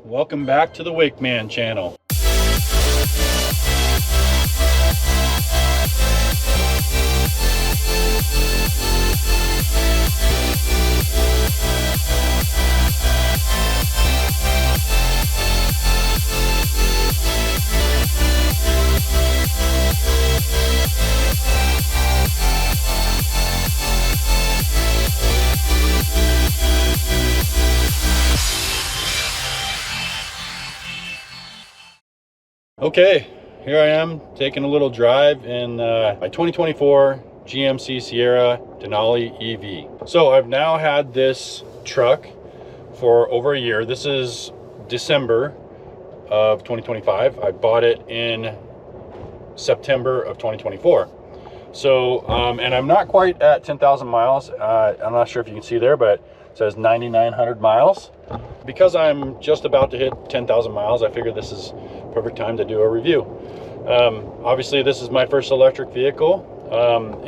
Welcome back to the MANN channel. Okay, here I am taking a little drive in my 2024 GMC Sierra Denali EV. So I've now had this truck for over a year. This is December of 2025. I bought it in September of 2024. So, and I'm not quite at 10,000 miles. I'm not sure if you can see there, but it says 9,900 miles. Because I'm just about to hit 10,000 miles, I figured this is perfect time to do a review. Obviously, this is my first electric vehicle,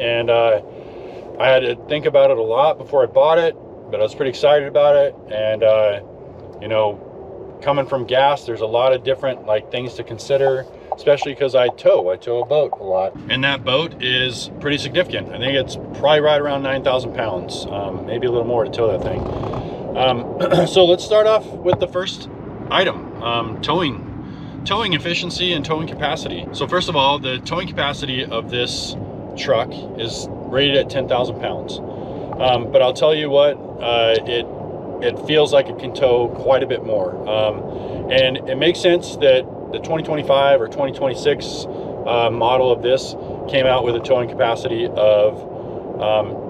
and I had to think about it a lot before I bought it, but I was pretty excited about it. And you know, coming from gas, there's a lot of different things to consider, especially because I tow a boat a lot, and that boat is pretty significant. I think it's probably right around 9,000 pounds, maybe a little more to tow that thing. So let's start off with the first item, towing efficiency and towing capacity. So first of all, the towing capacity of this truck is rated at 10,000 pounds. But I'll tell you what, it feels like it can tow quite a bit more. And it makes sense that the 2025 or 2026 model of this came out with a towing capacity of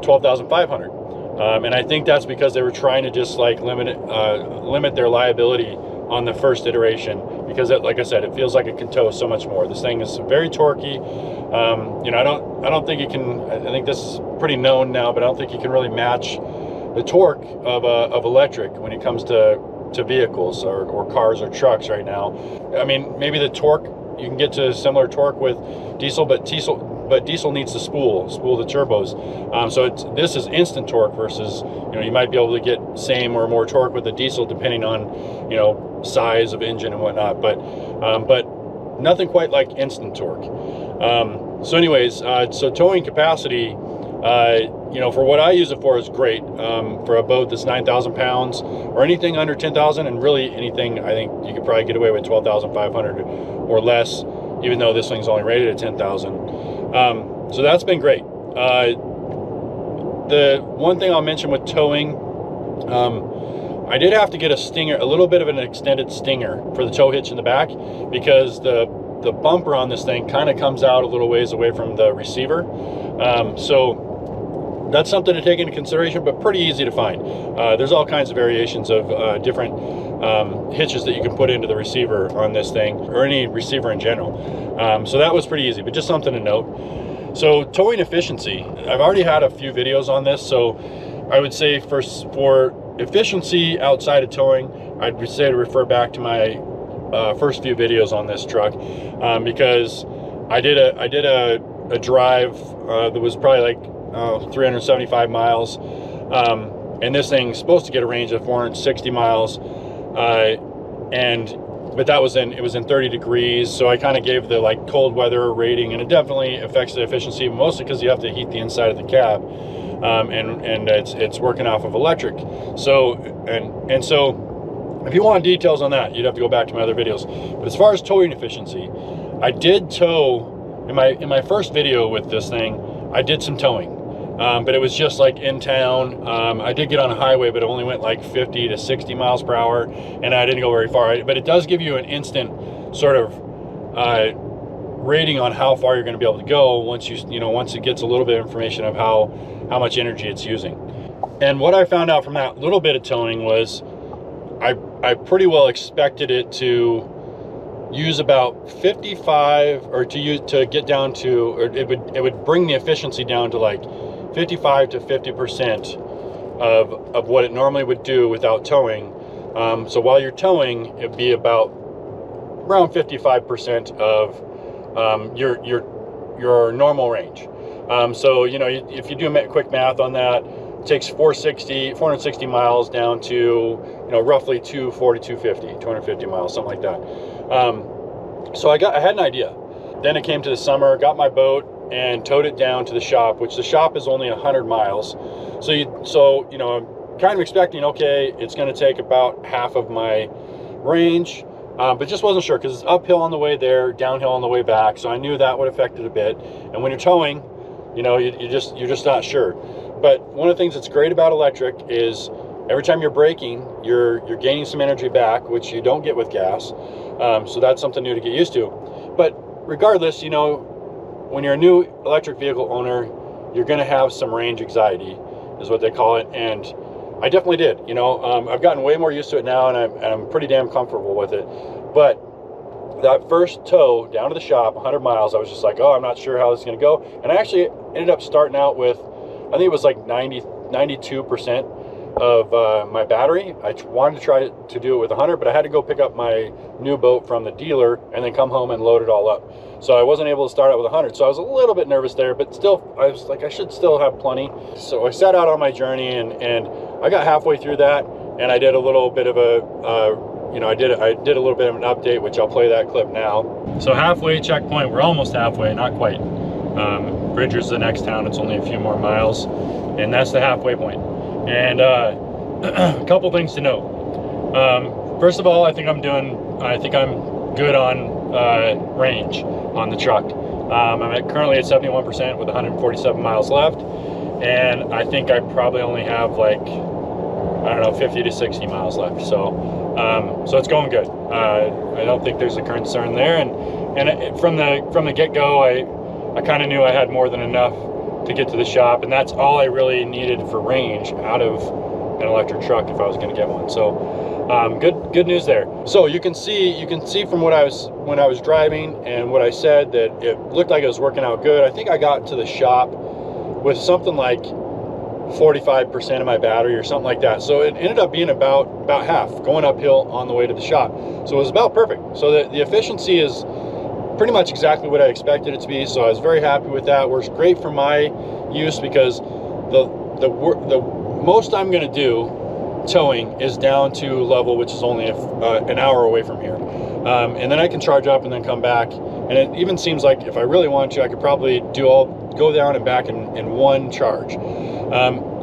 12,500. And I think that's because they were trying to just limit their liability on the first iteration, because like I said, it feels like it can tow so much more. This thing is very torquey. You know, I don't think it can. I think this is pretty known now, but I don't think you can really match the torque of electric when it comes to vehicles or cars or trucks right now. I mean, maybe the torque, you can get to similar torque with diesel, but diesel needs to spool the turbos. So this is instant torque versus, you know, you might be able to get same or more torque with the diesel depending on, you know, size of engine and whatnot, but nothing quite like instant torque. So anyways, so towing capacity, you know, for what I use it for is great. For a boat that's 9,000 pounds or anything under 10,000, and really anything, I think you could probably get away with 12,500 or less, even though this thing's only rated at 10,000. So that's been great. The one thing I'll mention with towing, I did have to get a little bit of an extended stinger for the tow hitch in the back, because the bumper on this thing kind of comes out a little ways away from the receiver. So that's something to take into consideration, but pretty easy to find. There's all kinds of variations of different hitches that you can put into the receiver on this thing, or any receiver in general. So that was pretty easy, but just something to note. So towing efficiency, I've already had a few videos on this, so I would say for efficiency outside of towing, I'd say to refer back to my first few videos on this truck, because I did a drive that was probably 375 miles, and this thing's supposed to get a range of 460 miles, but that was it was in 30 degrees, so I kind of gave the cold weather rating, and it definitely affects the efficiency, mostly because you have to heat the inside of the cab, and it's working off of electric. So and so if you want details on that, you'd have to go back to my other videos. But as far as towing efficiency, I did tow in my first video with this thing. I did some towing, but it was just in town. I did get on a highway, but it only went 50 to 60 miles per hour, and I didn't go very far. But it does give you an instant sort of rating on how far you're going to be able to go once once it gets a little bit of information of how much energy it's using. And what I found out from that little bit of towing was I pretty well expected it to use about 55, or to get down to, or it would bring the efficiency down to 55 to 50% of what it normally would do without towing. So while you're towing, it'd be about around 55% of your normal range. So if you do quick math on that, It takes 460 miles down to, you know, roughly 240, 250 miles, something like that. So I had an idea. Then it came to the summer, got my boat and towed it down to the shop, which the shop is only 100 miles. So you know, I'm kind of expecting, okay, it's going to take about half of my range, but just wasn't sure because it's uphill on the way there, downhill on the way back. So I knew that would affect it a bit. And when you're towing, you know, you're just not sure. But one of the things that's great about electric is every time you're braking, you're gaining some energy back, which you don't get with gas. So that's something new to get used to. But regardless, you know, when you're a new electric vehicle owner, you're going to have some range anxiety, is what they call it. And I definitely did. You know, I've gotten way more used to it now, and I'm pretty damn comfortable with it. But that first tow down to the shop, 100 miles, I was just like, oh, I'm not sure how this is going to go. And I actually ended up starting out with, I think it was like 92% of my battery. I wanted to try to do it with 100, but I had to go pick up my new boat from the dealer and then come home and load it all up. So I wasn't able to start out with 100. So I was a little bit nervous there, but still, I was like, I should still have plenty. So I set out on my journey, and I got halfway through that, and I did a little bit of a, you know, I did a little bit of an update, which I'll play that clip now. So halfway checkpoint, we're almost halfway, not quite. Bridger's the next town. It's only a few more miles, and that's the halfway point. And a couple things to note. First of all, I think I'm good on range on the truck. I'm currently at 71% with 147 miles left, and I think I probably only have like, I don't know, 50 to 60 miles left. So it's going good. I don't think there's a concern there. And from the get-go, I kind of knew I had more than enough to get to the shop, and that's all I really needed for range out of an electric truck if I was going to get one. So good news there. So you can see from when I was driving and what I said that it looked like it was working out good. I think I got to the shop with something like 45% of my battery or something like that. So it ended up being about half going uphill on the way to the shop. So it was about perfect. So the efficiency is pretty much exactly what I expected it to be. So I was very happy with that. Works great for my use because the most I'm going to do towing is down to level, which is only an hour away from here. And then I can charge up and then come back. And it even seems like if I really wanted to, I could probably go down and back in one charge.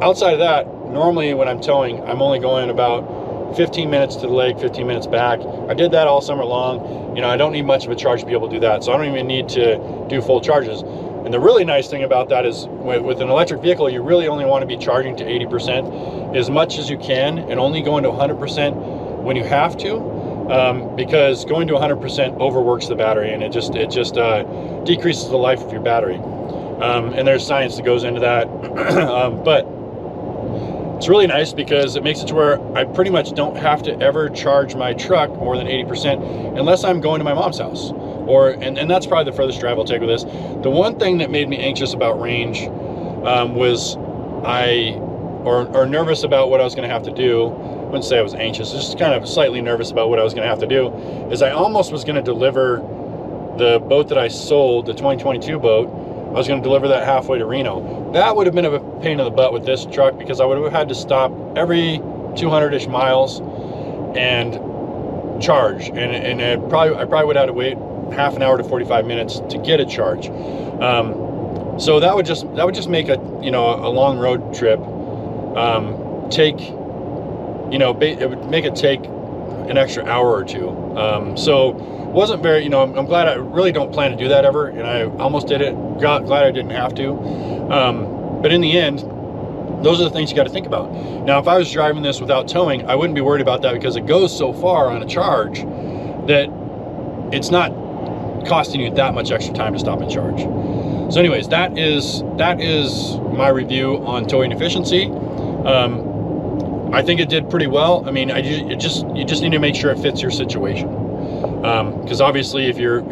Outside of that, normally when I'm towing, I'm only going about 15 minutes to the lake, 15 minutes back. I did that all summer long. You know, I don't need much of a charge to be able to do that. So I don't even need to do full charges. And the really nice thing about that is with an electric vehicle, you really only want to be charging to 80% as much as you can, and only going to 100% when you have to, because going to 100% overworks the battery, and it just decreases the life of your battery. And there's science that goes into that. But it's really nice because it makes it to where I pretty much don't have to ever charge my truck more than 80% unless I'm going to my mom's house. And that's probably the furthest drive I'll take with this. The one thing that made me anxious about range was nervous about what I was going to have to do. I wouldn't say I was anxious, just kind of slightly nervous about what I was going to have to do, is I almost was going to deliver the boat that I sold, the 2022 boat. I was going to deliver that halfway to Reno. That would have been a pain in the butt with this truck because I would have had to stop every 200-ish miles and charge, and I probably would have had to wait half an hour to 45 minutes to get a charge. So that would just make a long road trip it would make it take an extra hour or two. So wasn't very, I'm glad. I really don't plan to do that ever, and I almost did it. Glad I didn't have to. But in the end, those are the things you got to think about. Now, if I was driving this without towing, I wouldn't be worried about that because it goes so far on a charge that it's not costing you that much extra time to stop and charge. So anyways, that is my review on towing efficiency. I think it did pretty well. I mean, you just need to make sure it fits your situation. Because obviously if you're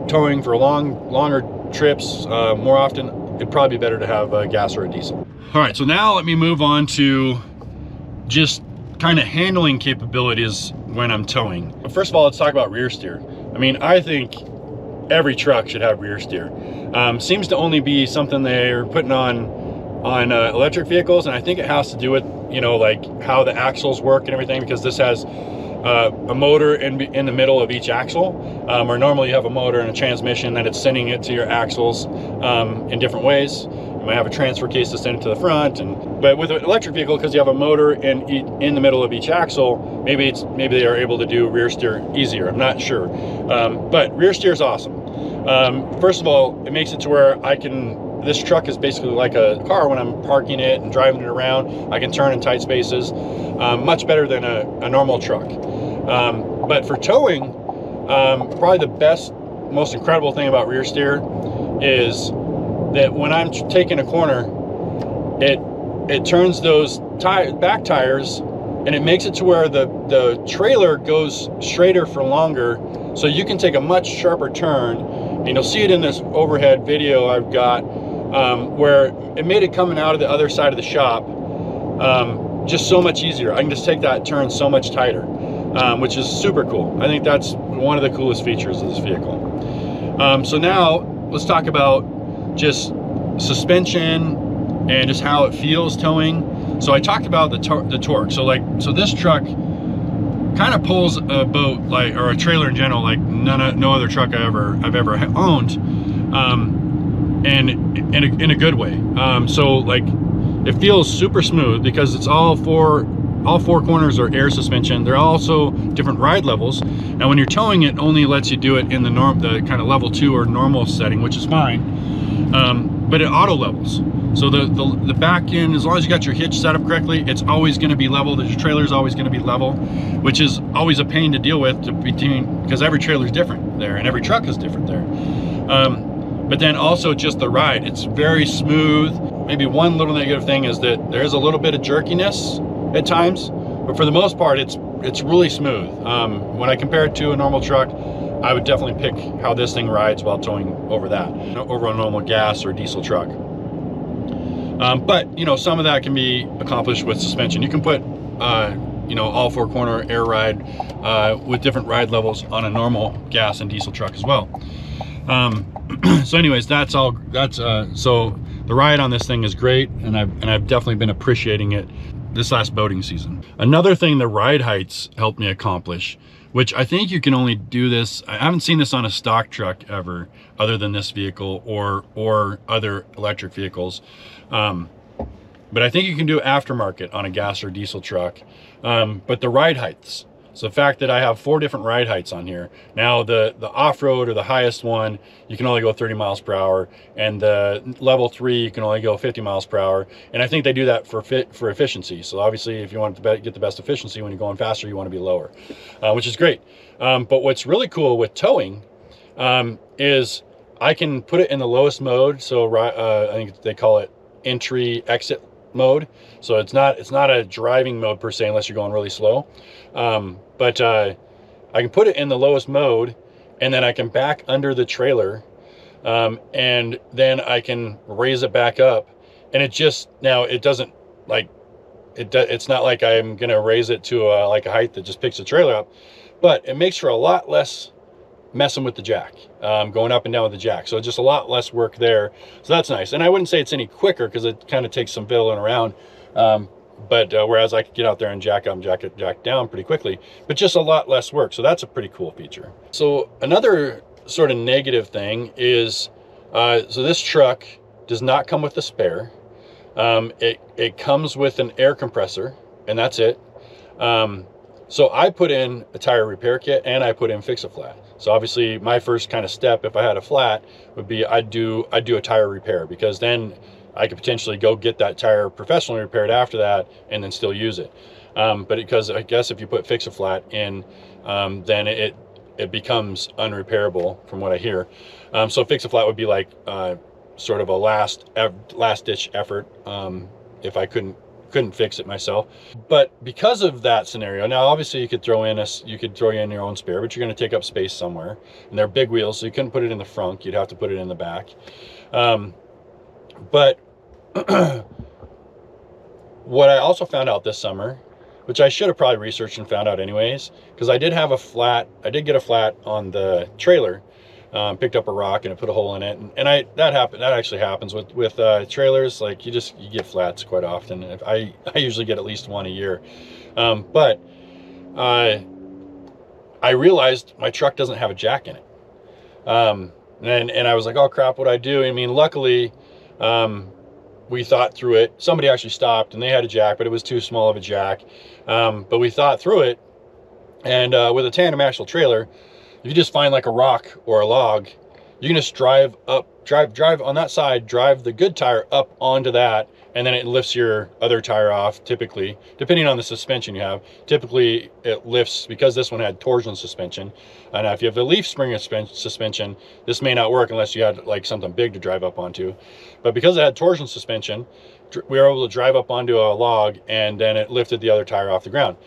towing for longer trips more often, it'd probably be better to have a gas or a diesel. All right, so now let me move on to just kind of handling capabilities when I'm towing. But first of all, let's talk about rear steer. I mean, I think every truck should have rear steer. Seems to only be something they're putting on electric vehicles, and I think it has to do with, you know, like how the axles work and everything, because this has a motor in the middle of each axle, where normally you have a motor and a transmission that it's sending it to your axles in different ways. You might have a transfer case to send it to the front, but with an electric vehicle, because you have a motor in the middle of each axle, maybe they are able to do rear steer easier. I'm not sure, but rear steer is awesome. First of all, it makes it to where this truck is basically like a car when I'm parking it and driving it around. I can turn in tight spaces, much better than a normal truck. But for towing, probably the best, most incredible thing about rear steer is that when I'm taking a corner, it turns those back tires, and it makes it to where the trailer goes straighter for longer, so you can take a much sharper turn. And you'll see it in this overhead video I've got, where it made it coming out of the other side of the shop just so much easier. I can just take that turn so much tighter, which is super cool. I think that's one of the coolest features of this vehicle. So now let's talk about just suspension and just how it feels towing. So I talked about the torque. So this truck kind of pulls a boat, like, or a trailer in general, like no other truck I've ever owned, and in a good way. So like, it feels super smooth because it's all four corners are air suspension. They're also different ride levels. Now when you're towing, it only lets you do it in the kind of level 2 or normal setting, which is fine, but it auto levels. So the back end, as long as you got your hitch set up correctly, it's always going to be level. Your trailer is always going to be level, which is always a pain to deal with because every trailer is different there and every truck is different there. But then also just the ride, it's very smooth. Maybe one little negative thing is that there's a little bit of jerkiness at times, but for the most part, it's really smooth. When I compare it to a normal truck, I would definitely pick how this thing rides while towing over a normal gas or diesel truck. But you know, some of that can be accomplished with suspension. You can put you know, all 4 corner air ride with different ride levels on a normal gas and diesel truck as well. So anyways, so the ride on this thing is great, and I've definitely been appreciating it this last boating season. Another thing the ride heights helped me accomplish, which I think you can only do this, I haven't seen this on a stock truck ever, other than this vehicle or other electric vehicles. But I think you can do aftermarket on a gas or diesel truck. But the ride heights. So the fact that I have 4 different ride heights on here. Now the off-road, or the highest one, you can only go 30 miles per hour. And the level 3, you can only go 50 miles per hour. And I think they do that for efficiency. So obviously, if you want to get the best efficiency when you're going faster, you want to be lower, which is great. But what's really cool with towing is I can put it in the lowest mode. So I think they call it entry exit mode. So it's not a driving mode per se, unless you're going really slow. But I can put it in the lowest mode, and then I can back under the trailer, and then I can raise it back up, and it doesn't like it's not like I'm gonna raise it to like a height that just picks the trailer up, but it makes for a lot less messing with the jack, going up and down with the jack. So just a lot less work there. So that's nice. And I wouldn't say it's any quicker, because it kind of takes some fiddling around. But whereas I could get out there and jack up and jack down pretty quickly, but just a lot less work. So that's a pretty cool feature. So another sort of negative thing is, so this truck does not come with a spare. It comes with an air compressor, and that's it. So I put in a tire repair kit, and I put in Fix-A-Flat. So obviously my first kind of step, if I had a flat, would be I'd do a tire repair, because then I could potentially go get that tire professionally repaired after that and then still use it. But because I guess if you put Fix-A-Flat in, then it becomes unrepairable from what I hear. So Fix-A-Flat would be like sort of a last ditch effort if I couldn't fix it myself. But because of that scenario, now obviously you could throw in your own spare, but you're going to take up space somewhere, and they're big wheels, so you couldn't put it in the front, you'd have to put it in the back. But what I also found out this summer, which I should have probably researched and found out anyways, because I did get a flat on the trailer, picked up a rock and it put a hole in it, and that actually happens with trailers. Like you get flats quite often. I usually get at least one a year, but I realized my truck doesn't have a jack in it, and I was like, oh crap, what do I do? I mean, luckily we thought through it. Somebody actually stopped and they had a jack, but it was too small of a jack. But we thought through it, and with a tandem axle trailer, if you just find like a rock or a log, you can just drive on that side, drive the good tire up onto that, and then it lifts your other tire off, typically, depending on the suspension you have. Typically it lifts, because this one had torsion suspension. And if you have the leaf spring suspension, this may not work unless you had like something big to drive up onto. But because it had torsion suspension, we were able to drive up onto a log, and then it lifted the other tire off the ground.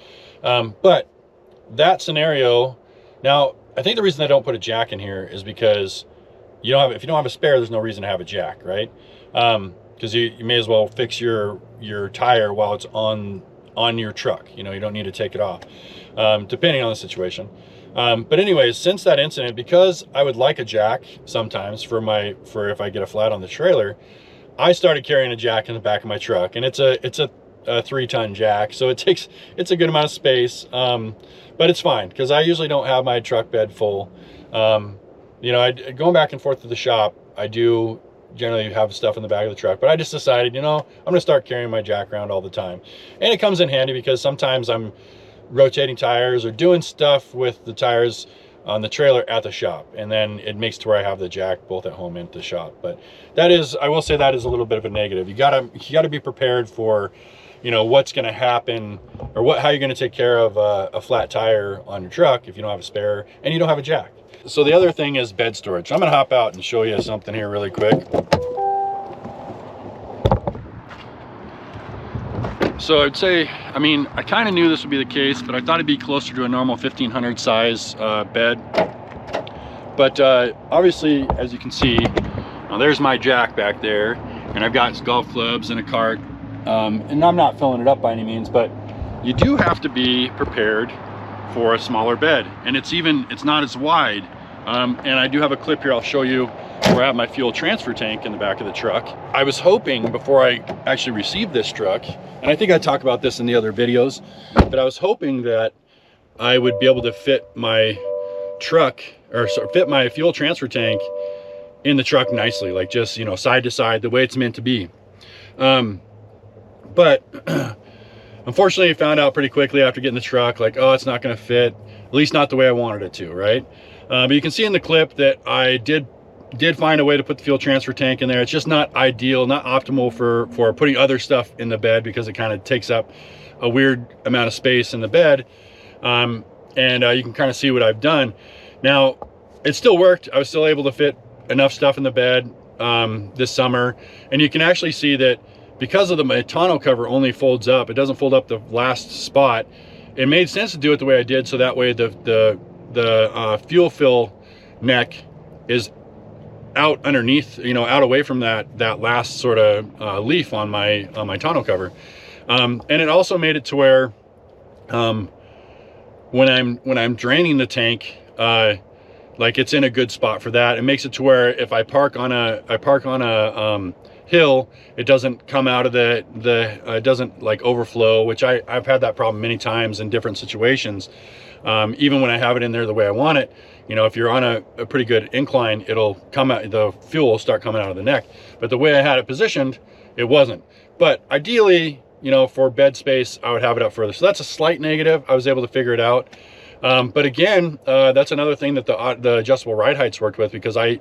But that scenario, now I think the reason I don't put a jack in here is because if you don't have a spare, there's no reason to have a jack, right? Because you may as well fix your tire while it's on your truck. You don't need to take it off, depending on the situation. But anyways, since that incident, because I would like a jack sometimes for if I get a flat on the trailer, I started carrying a jack in the back of my truck, and it's a 3-ton jack, so it's a good amount of space. But it's fine because I usually don't have my truck bed full. Going back and forth to the shop, I do generally have stuff in the back of the truck, but I just decided, I'm gonna start carrying my jack around all the time. And it comes in handy because sometimes I'm rotating tires or doing stuff with the tires on the trailer at the shop, and then it makes to where I have the jack both at home and at the shop. But I will say that is a little bit of a negative. You gotta be prepared for what's going to happen, or how you're going to take care of a flat tire on your truck if you don't have a spare and you don't have a jack. So the other thing is bed storage. I'm going to hop out and show you something here really quick. So I'd say, I kind of knew this would be the case, but I thought it'd be closer to a normal 1500 size bed. But obviously, as you can see, there's my jack back there, and I've got golf clubs and a cart. And I'm not filling it up by any means, but you do have to be prepared for a smaller bed, and it's not as wide. And I do have a clip here I'll show you where I have my fuel transfer tank in the back of the truck. I was hoping, before I actually received this truck, and I think I talked about this in the other videos, but I was hoping that I would be able to fit my fit my fuel transfer tank in the truck nicely, like just side to side, the way it's meant to be. But unfortunately, I found out pretty quickly after getting the truck, like, oh, it's not going to fit, at least not the way I wanted it to, right? But you can see in the clip that I did find a way to put the fuel transfer tank in there. It's just not ideal, not optimal for putting other stuff in the bed, because it kind of takes up a weird amount of space in the bed. And you can kind of see what I've done. Now, it still worked. I was still able to fit enough stuff in the bed this summer. And you can actually see that because of my tonneau cover only folds up, it doesn't fold up the last spot. It made sense to do it the way I did, so that way the fuel fill neck is out underneath, out away from that last sort of leaf on my tonneau cover. And it also made it to where when I'm draining the tank, like it's in a good spot for that. It makes it to where if I park on a hill, it doesn't come out of it doesn't like overflow, which I've had that problem many times in different situations. Even when I have it in there the way I want it, if you're on a pretty good incline, it'll come out, the fuel will start coming out of the neck. But the way I had it positioned, it wasn't. But ideally, for bed space, I would have it up further. So that's a slight negative. I was able to figure it out. But again, that's another thing that the adjustable ride heights worked with, because I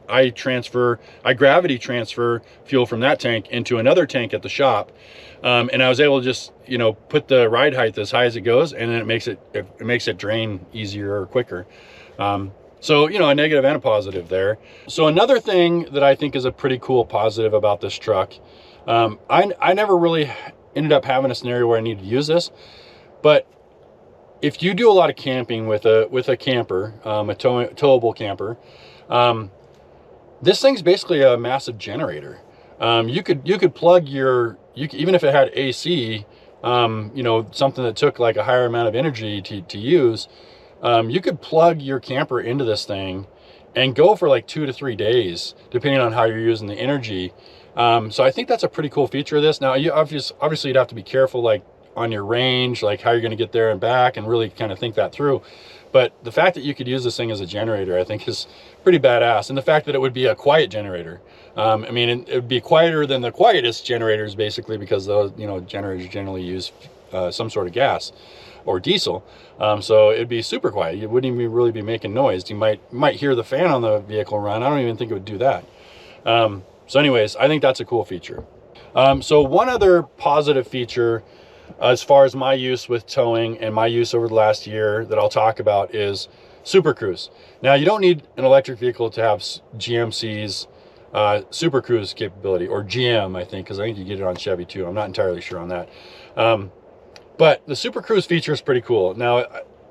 gravity transfer fuel from that tank into another tank at the shop. And I was able to just, put the ride height as high as it goes, and then it makes it drain easier or quicker. So, a negative and a positive there. So another thing that I think is a pretty cool positive about this truck, I never really ended up having a scenario where I needed to use this, but if you do a lot of camping with a camper, a towable camper, this thing's basically a massive generator. You could plug even if it had AC, something that took like a higher amount of energy to use, you could plug your camper into this thing and go for like 2 to 3 days, depending on how you're using the energy. So I think that's a pretty cool feature of this. Now, you obviously you'd have to be careful, like on your range, like how you're going to get there and back, and really kind of think that through. But the fact that you could use this thing as a generator, I think, is pretty badass. And the fact that it would be a quiet generator. I mean, it would be quieter than the quietest generators, basically, because those, you know, generators generally use some sort of gas or diesel. So it'd be super quiet. You wouldn't even really be making noise. You might hear the fan on the vehicle run. I don't even think it would do that. So anyways, I think that's a cool feature. So one other positive feature as far as my use with towing and my use over the last year that I'll talk about is Super Cruise. Now, you don't need an electric vehicle to have GMC's Super Cruise capability, or GM, I think, because I think you get it on Chevy too. I'm not entirely sure on that. But the Super Cruise feature is pretty cool. Now,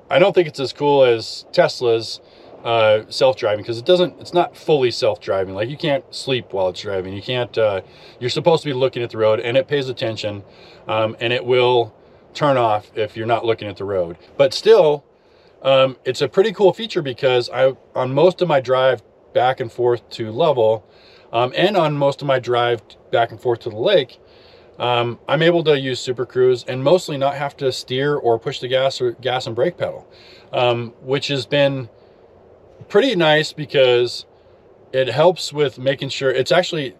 I don't think it's as cool as Tesla's self-driving, because it's not fully self-driving. Like, you can't sleep while it's driving. You can't, you're supposed to be looking at the road, and it pays attention, and it will turn off if you're not looking at the road. But still, it's a pretty cool feature, because on most of my drive back and forth to Lovell, and on most of my drive back and forth to the lake, I'm able to use Super Cruise and mostly not have to steer or push the gas and brake pedal, which has been pretty nice, because it helps with making sure it's actually,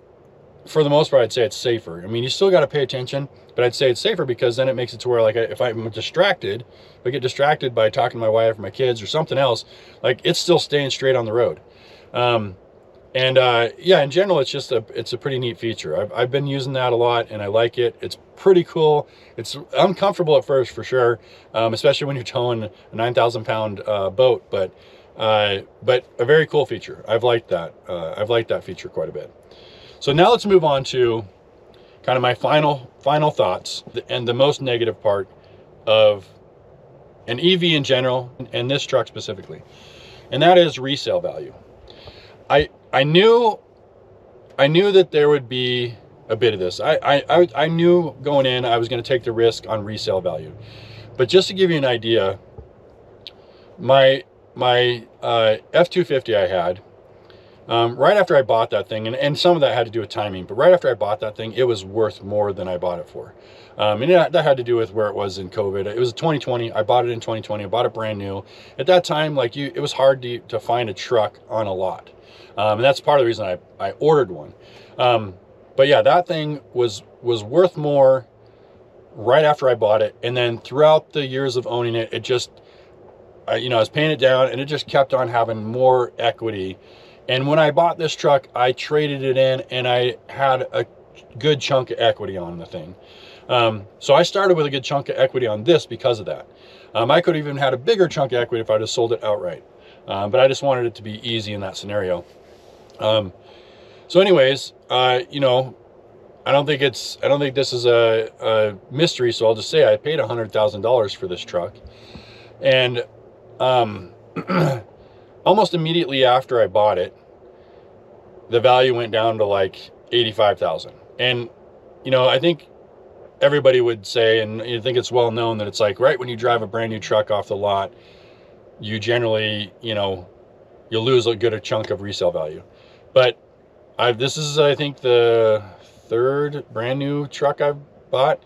for the most part, I'd say it's safer. I mean, you still got to pay attention, but I'd say it's safer, because then it makes it to where, like, if I'm distracted, if I get distracted by talking to my wife or my kids or something else, like, it's still staying straight on the road. Yeah, in general, it's a pretty neat feature. I've been using that a lot, and I like it. It's pretty cool. It's uncomfortable at first, for sure, especially when you're towing a 9,000 pound boat, but a very cool feature. I've liked that. I've liked that feature quite a bit. So now let's move on to kind of my final thoughts, and the most negative part of an EV in general, and this truck specifically, and that is resale value. I knew that there would be a bit of this. I knew going in I was going to take the risk on resale value. But just to give you an idea, my F-250 I had, right after I bought that thing, and some of that had to do with timing, but right after I bought that thing, it was worth more than I bought it for. And that had to do with where it was in COVID. It was 2020. I bought it in 2020. I bought it brand new. At that time, like, it was hard to find a truck on a lot. And that's part of the reason I ordered one. But yeah, that thing was worth more right after I bought it. And then throughout the years of owning it, it just, I was paying it down, and it just kept on having more equity. And when I bought this truck, I traded it in, and I had a good chunk of equity on the thing. So I started with a good chunk of equity on this because of that. I could have even had a bigger chunk of equity if I just sold it outright. But I just wanted it to be easy in that scenario. So anyways, I don't think this is a mystery. So I'll just say I paid $100,000 for this truck, and, almost immediately after I bought it, the value went down to like 85,000. And, I think everybody would say, and you think it's well known, that it's like right when you drive a brand new truck off the lot, you generally, you'll lose a good chunk of resale value. But this is, I think, the third brand new truck I've bought,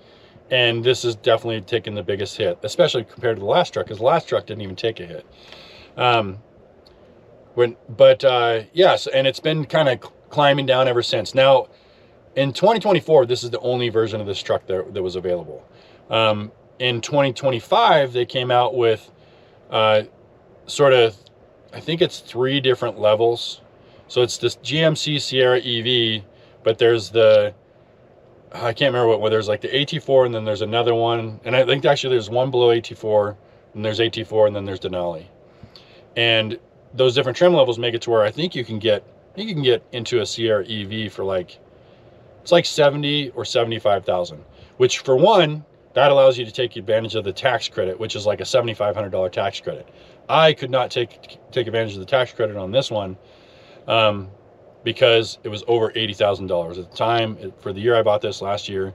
and this has definitely taken the biggest hit, especially compared to the last truck, because the last truck didn't even take a hit. Yes, and it's been kind of climbing down ever since. Now, in 2024, this is the only version of this truck that was available. In 2025, they came out with sort of, I think it's 3 different levels. So it's this GMC Sierra EV, but there's I can't remember what, there's like the AT4, and then there's another one. And I think actually there's one below AT4, and there's AT4, and then there's Denali. And those different trim levels make it to where I think you can get into a Sierra EV for like, it's like 70 or 75,000, which, for one, that allows you to take advantage of the tax credit, which is like a $7,500 tax credit. I could not take advantage of the tax credit on this one, because it was over $80,000 at the time. For the year I bought this last year,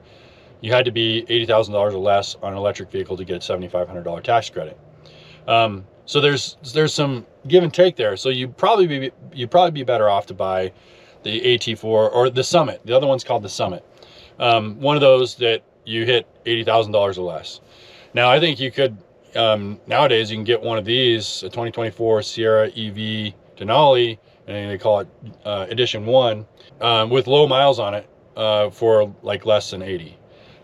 you had to be $80,000 or less on an electric vehicle to get a $7,500 tax credit. So there's some give and take there. So you'd probably be better off to buy the AT4 or the Summit. The other one's called the Summit. One of those that you hit $80,000 or less. Now I think you could, nowadays you can get one of these, a 2024 Sierra EV Denali, and they call it Edition 1, with low miles on it, for like less than 80.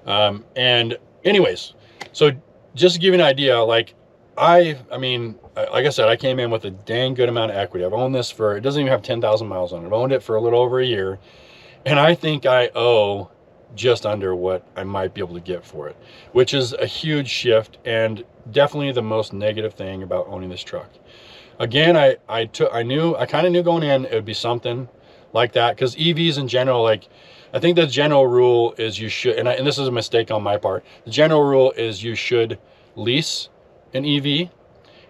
And anyways, so just to give you an idea, like I mean, like I said, I came in with a dang good amount of equity. I've owned this for, it doesn't even have 10,000 miles on it. I've owned it for a little over a year, and I think I owe just under what I might be able to get for it, which is a huge shift and definitely the most negative thing about owning this truck. Again, I kind of knew going in it would be something like that, because EVs in general, like, I think the general rule is you should, and this is a mistake on my part, the general rule is you should lease an EV.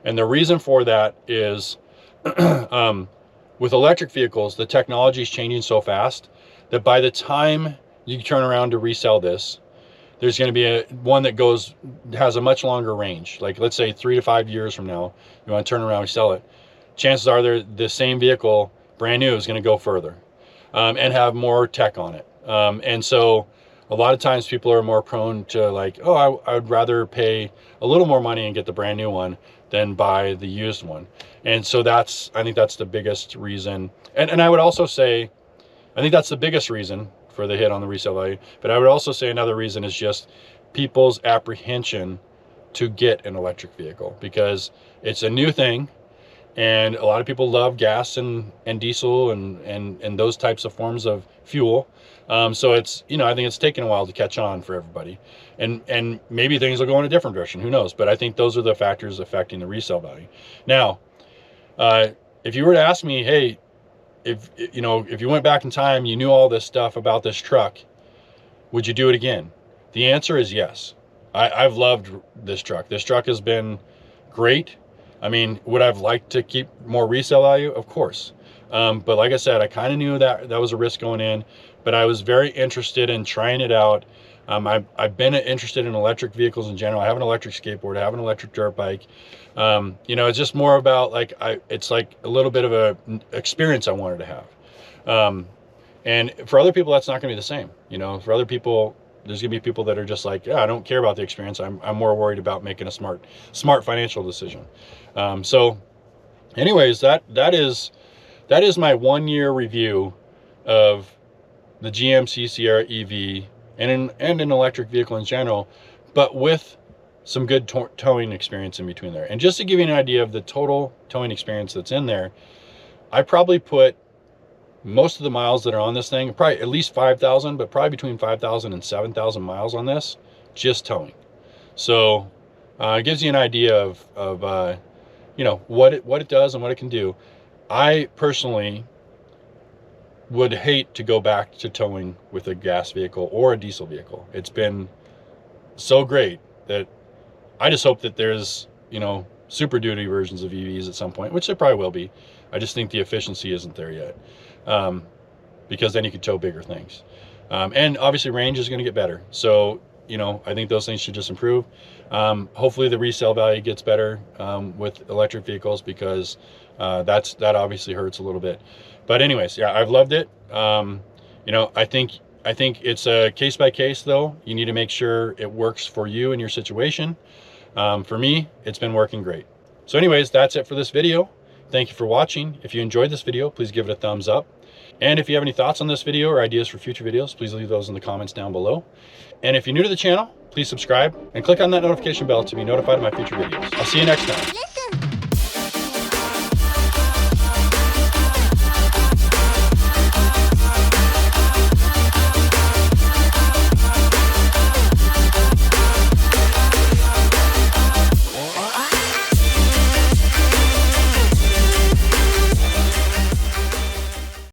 And the reason for that is with electric vehicles, the technology is changing so fast that by the time you turn around to resell this, there's going to be one that has a much longer range. Like, let's say 3 to 5 years from now, you want to turn around and sell it. Chances are the same vehicle, brand new, is going to go further and have more tech on it. And so a lot of times people are more prone to like, oh, I would rather pay a little more money and get the brand new one than buy the used one. And so I think that's the biggest reason. And I would also say, I think that's the biggest reason for the hit on the resale value. But I would also say another reason is just people's apprehension to get an electric vehicle, because it's a new thing. And a lot of people love gas and diesel and those types of forms of fuel. So it's, I think it's taken a while to catch on for everybody. And maybe things will go in a different direction, who knows? But I think those are the factors affecting the resale value. Now, if you were to ask me, hey, if you went back in time, you knew all this stuff about this truck, would you do it again? The answer is yes. I've loved this truck. This truck has been great. I mean, would I've liked to keep more resale value? Of course. But like I said, I kind of knew that was a risk going in, but I was very interested in trying it out. I've been interested in electric vehicles in general. I have an electric skateboard. I have an electric dirt bike. It's just more about like, it's like a little bit of an experience I wanted to have. And for other people, that's not going to be the same. For other people, there's going to be people that are just like, yeah, I don't care about the experience. I'm more worried about making a smart financial decision. So anyways, that is my 1 year review of the GMC Sierra EV and an electric vehicle in general, but with some good towing experience in between there. And just to give you an idea of the total towing experience that's in there, I probably put most of the miles that are on this thing, probably at least 5,000, but probably between 5,000 and 7,000 miles on this, just towing. So it gives you an idea of what it does and what it can do. I personally would hate to go back to towing with a gas vehicle or a diesel vehicle. It's been so great that I just hope that there's, Super Duty versions of EVs at some point, which there probably will be. I just think the efficiency isn't there yet, because then you could tow bigger things. And obviously range is going to get better. So, I think those things should just improve. Hopefully the resale value gets better with electric vehicles, because that obviously hurts a little bit. But anyways, yeah, I've loved it. I think it's a case by case though. You need to make sure it works for you and your situation. For me, it's been working great. So anyways, that's it for this video. Thank you for watching. If you enjoyed this video, please give it a thumbs up. And if you have any thoughts on this video or ideas for future videos, please leave those in the comments down below. And if you're new to the channel, please subscribe and click on that notification bell to be notified of my future videos. I'll see you next time.